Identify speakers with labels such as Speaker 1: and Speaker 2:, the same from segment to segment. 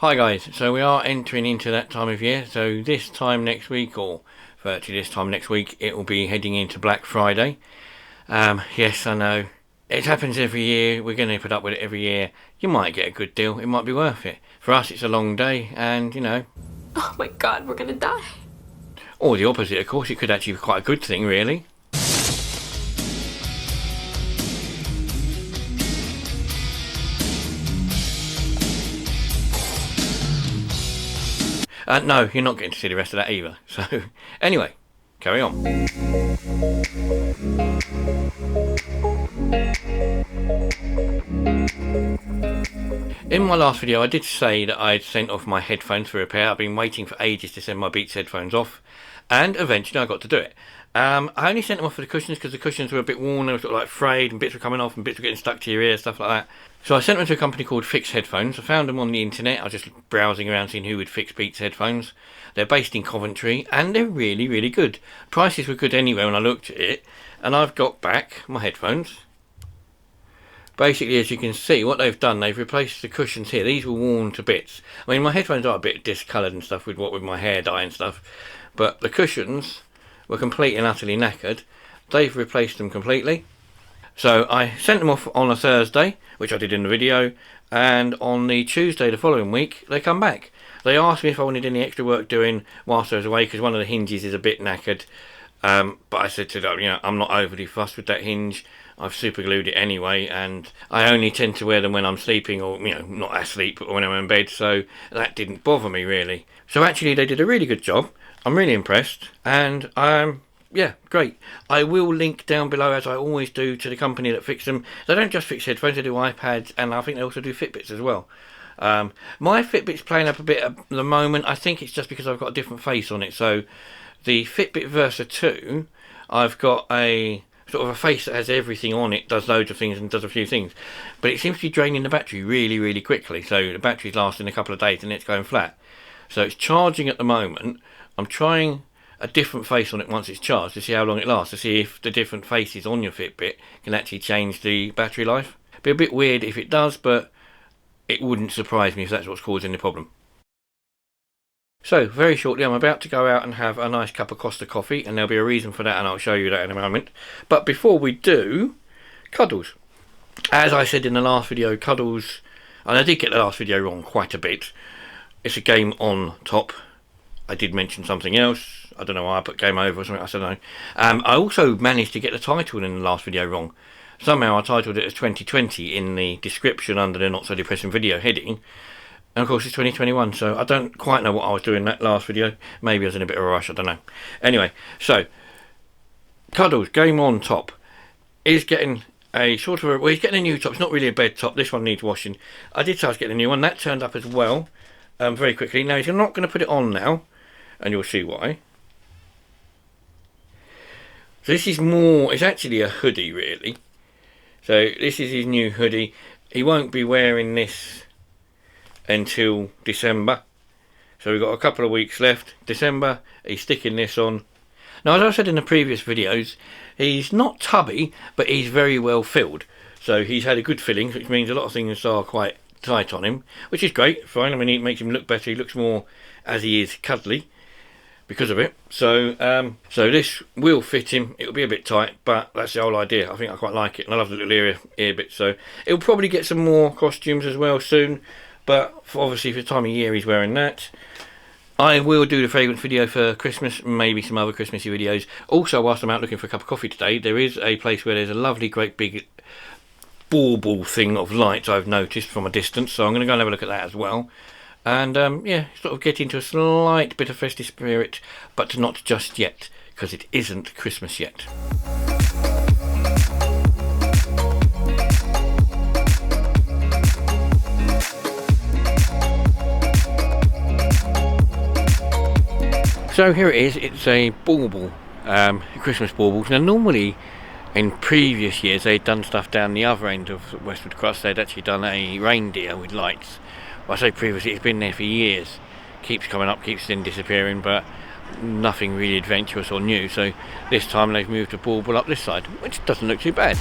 Speaker 1: Hi guys, so we are entering into that time of year, so this time next week, or virtually this time next week, it will be heading into Black Friday. Yes, I know, it happens every year, we're going to put up with it every year. You might get a good deal, it might be worth it. For us it's a long day, and you know...
Speaker 2: Oh my god, we're gonna die.
Speaker 1: Or the opposite, of course, it could actually be quite a good thing, really. No, you're not getting to see the rest of that either. So, anyway, carry on. In my last video I did say that I'd sent off my headphones for repair. I've been waiting for ages to send my Beats headphones off, and eventually I got to do it. I only sent them off for the cushions because the cushions were a bit worn, they were sort of like frayed and bits were coming off and bits were getting stuck to your ear, stuff like that. So I sent them to a company called Fix Headphones. I found them on the internet. I was just browsing around seeing who would fix Beats headphones. They're based in Coventry and they're really, really good. Prices were good anyway when I looked at it, and I've got back my headphones. Basically, as you can see, what they've done, they've replaced the cushions here. These were worn to bits. I mean, my headphones are a bit discoloured and stuff with my hair dye and stuff, but the cushions were completely and utterly knackered. They've replaced them completely. So I sent them off on a Thursday, which I did in the video, and on the Tuesday the following week they come back. They asked me if I wanted any extra work doing whilst I was away, because one of the hinges is a bit knackered, but I said to them, you know, I'm not overly fussed with that hinge. I've super glued it anyway, and I only tend to wear them when I'm sleeping, or, you know, not asleep, but when I'm in bed, so that didn't bother me really. So actually they did a really good job. I'm really impressed, and yeah, great. I will link down below, as I always do, to the company that fixed them. They don't just fix headphones, they do iPads, and I think they also do Fitbits as well. My Fitbit's playing up a bit at the moment. I think it's just because I've got a different face on it. So the Fitbit Versa 2, I've got a sort of a face that has everything on it, does loads of things and does a few things, but it seems to be draining the battery really, really quickly. So the battery's lasting a couple of days and it's going flat. So it's charging at the moment. I'm trying a different face on it once it's charged to see how long it lasts, to see if the different faces on your Fitbit can actually change the battery life. Be a bit weird if it does, but it wouldn't surprise me if that's what's causing the problem. So, very shortly I'm about to go out and have a nice cup of Costa coffee, and there'll be a reason for that, and I'll show you that in a moment. But before we do, Cuddles. As I said in the last video, Cuddles, and I did get the last video wrong quite a bit, it's a game on top. I did mention something else, I don't know why I put game over or something, I don't know. I also managed to get the title in the last video wrong. Somehow I titled it as 2020 in the description under the Not So Depressing video heading. And of course it's 2021, so I don't quite know what I was doing that last video. Maybe I was in a bit of a rush, I don't know. Anyway, so Cuddles, game on top, is getting a sort of well, he's getting a new top. It's not really a bed top, this one needs washing. I did say I was getting a new one, that turned up as well, very quickly. Now he's not going to put it on now, and you'll see why. So this is more, it's actually a hoodie really. So this is his new hoodie. He won't be wearing this until December, so we've got a couple of weeks left. December, he's sticking this on. Now, as I said in the previous videos, he's not tubby, but he's very well filled, so he's had a good filling, which means a lot of things are quite tight on him, which is great, fine. I mean, it makes him look better. He looks more as he is cuddly because of it. So so this will fit him. It'll be a bit tight, but that's the whole idea. I think I quite like it, and I love the little ear bits. So it'll probably get some more costumes as well soon. But obviously for the time of year he's wearing that. I will do the fragrance video for Christmas, maybe some other Christmassy videos. Also, whilst I'm out looking for a cup of coffee today, there is a place where there's a lovely great big bauble thing of lights I've noticed from a distance, so I'm going to go and have a look at that as well. And yeah, sort of get into a slight bit of festive spirit, but not just yet, because it isn't Christmas yet. So here it is, it's a bauble, Christmas baubles. Now normally in previous years they'd done stuff down the other end of Westwood Cross. They'd actually done a reindeer with lights. Well, I say previously, it's been there for years. Keeps coming up, keeps then disappearing, but nothing really adventurous or new. So this time they've moved a bauble up this side, which doesn't look too bad.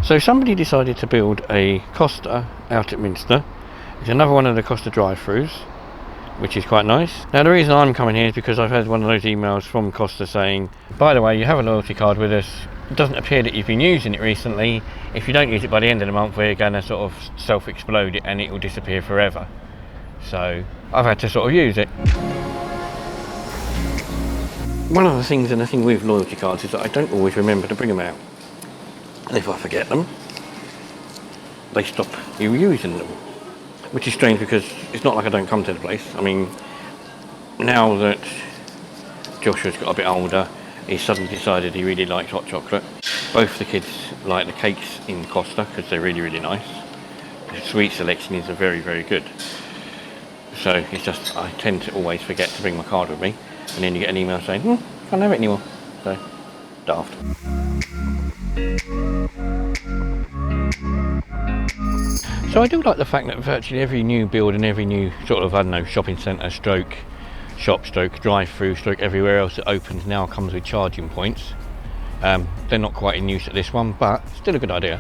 Speaker 1: So somebody decided to build a Costa out at Minster. It's another one of the Costa drive-thrus, which is quite nice. Now the reason I'm coming here is because I've had one of those emails from Costa saying, by the way, you have a loyalty card with us. It doesn't appear that you've been using it recently. If you don't use it by the end of the month, we're going to sort of self-explode it and it will disappear forever. So I've had to sort of use it. One of the things, and the thing with loyalty cards, is that I don't always remember to bring them out. And if I forget them, they stop you using them. Which is strange because it's not like I don't come to the place. I mean, now that Joshua's got a bit older, he's suddenly decided he really likes hot chocolate. Both the kids like the cakes in Costa because they're really, really nice. The sweet selection is very, very good. So it's just, I tend to always forget to bring my card with me. And then you get an email saying, can't have it anymore. So, daft. So I do like the fact that virtually every new build and every new sort of, I don't know, shopping centre, stroke, shop, stroke, drive-through, stroke, everywhere else that opens now comes with charging points. They're not quite in use at this one, but still a good idea.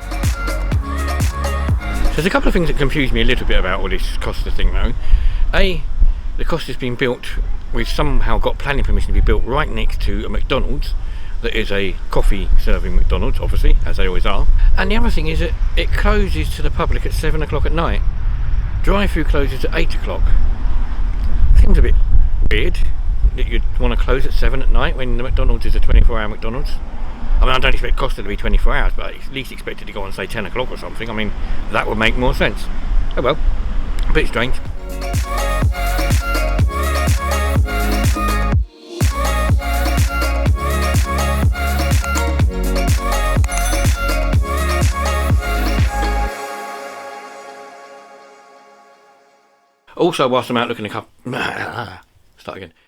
Speaker 1: So there's a couple of things that confuse me a little bit about all this Costa thing though. The Costa's been built, we've somehow got planning permission to be built right next to a McDonald's that is a coffee serving McDonald's, obviously, as they always are. And the other thing is that it closes to the public at 7 o'clock at night. Drive-through closes at 8 o'clock. Seems a bit weird that you'd want to close at 7 at night when the McDonald's is a 24-hour McDonald's. I mean, I don't expect Costa to be 24 hours, but at least expect it to go on, say, 10 o'clock or something. I mean, that would make more sense. Oh well, a bit strange. Also, whilst I'm out looking a couple... Start again.